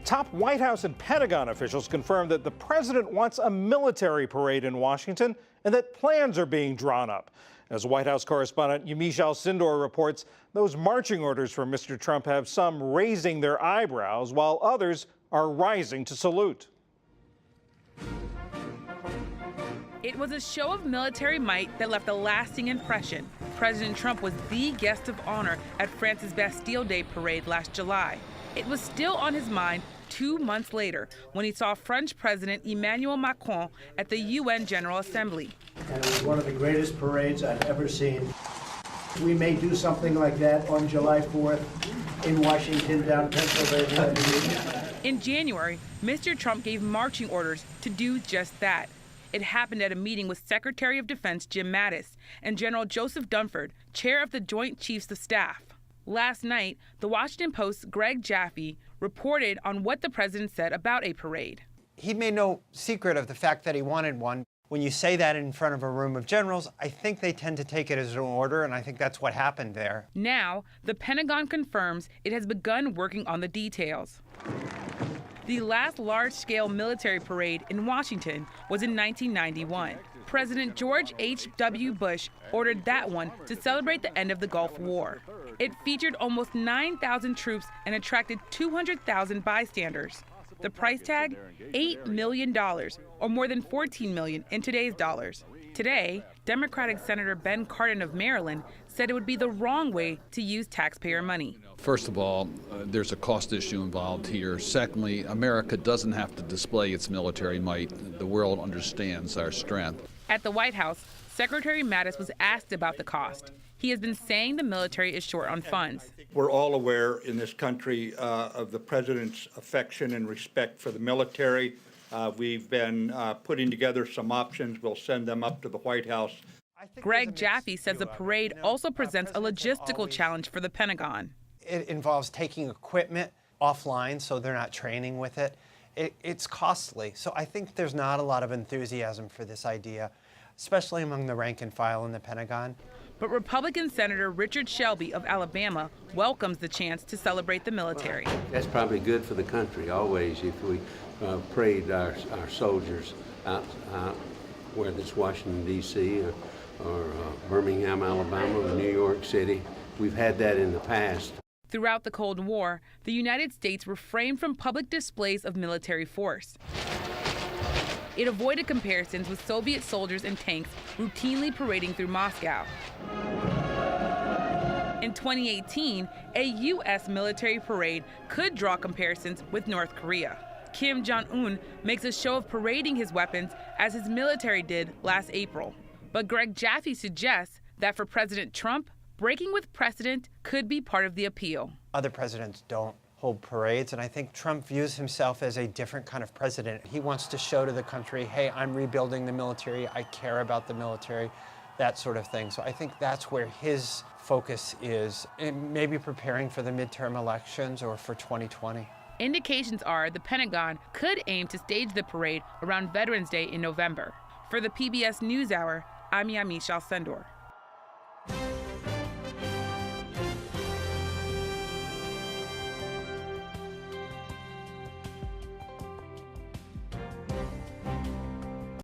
Top White House and Pentagon officials confirmed that the president wants a military parade in Washington and that plans are being drawn up. As White House correspondent Yamiche Alcindor reports, those marching orders from Mr. Trump have some raising their eyebrows while others are rising to salute. It was a show of military might that left a lasting impression. President Trump was the guest of honor at France's Bastille Day parade last July. It was still on his mind 2 months later when he saw French President Emmanuel Macron at the UN General Assembly. And it was one of the greatest parades I've ever seen. We may do something like that on July 4th in Washington, down Pennsylvania. In January, Mr. Trump gave marching orders to do just that. It happened at a meeting with Secretary of Defense Jim Mattis and General Joseph Dunford, chair of the Joint Chiefs of Staff. Last night, the Washington Post's Greg Jaffe reported on what the president said about a parade. He made no secret of the fact that he wanted one. When you say that in front of a room of generals, I think they tend to take it as an order, and I think that's what happened there. Now, the Pentagon confirms it has begun working on the details. The last large-scale military parade in Washington was in 1991. President George H.W. Bush ordered that one to celebrate the end of the Gulf War. It featured almost 9,000 troops and attracted 200,000 bystanders. The price tag, $8 million, or more than $14 million in today's dollars. Today, Democratic Senator Ben Cardin of Maryland said it would be the wrong way to use taxpayer money. First of all, there's a cost issue involved here. Secondly, America doesn't have to display its military might. The world understands our strength. At the White House, Secretary Mattis was asked about the cost. He has been saying the military is short on funds. We're all aware in this country of the president's affection and respect for the military. We've been putting together some options. We'll send them up to the White House. Greg Jaffe says the parade also presents a logistical challenge for the Pentagon. It involves taking equipment offline so they're not training with it. It's costly. So I think there's not a lot of enthusiasm for this idea, especially among the rank and file in the Pentagon. But Republican Senator Richard Shelby of Alabama welcomes the chance to celebrate the military. That's probably good for the country always if we parade our soldiers out whether it's Washington, D.C. or Birmingham, Alabama, or New York City. We've had that in the past. Throughout the Cold War, the United States refrained from public displays of military force. It avoided comparisons with Soviet soldiers and tanks routinely parading through Moscow. In 2018, a U.S. military parade could draw comparisons with North Korea. Kim Jong-un makes a show of parading his weapons as his military did last April. But Greg Jaffe suggests that for President Trump, breaking with precedent could be part of the appeal. Other presidents don't hold parades, and I think Trump views himself as a different kind of president. He wants to show to the country, hey, I'm rebuilding the military, I care about the military, that sort of thing. So I think that's where his focus is, and maybe preparing for the midterm elections or for 2020. Indications are the Pentagon could aim to stage the parade around Veterans Day in November. For the PBS NewsHour, I'm Yamiche Alcindor.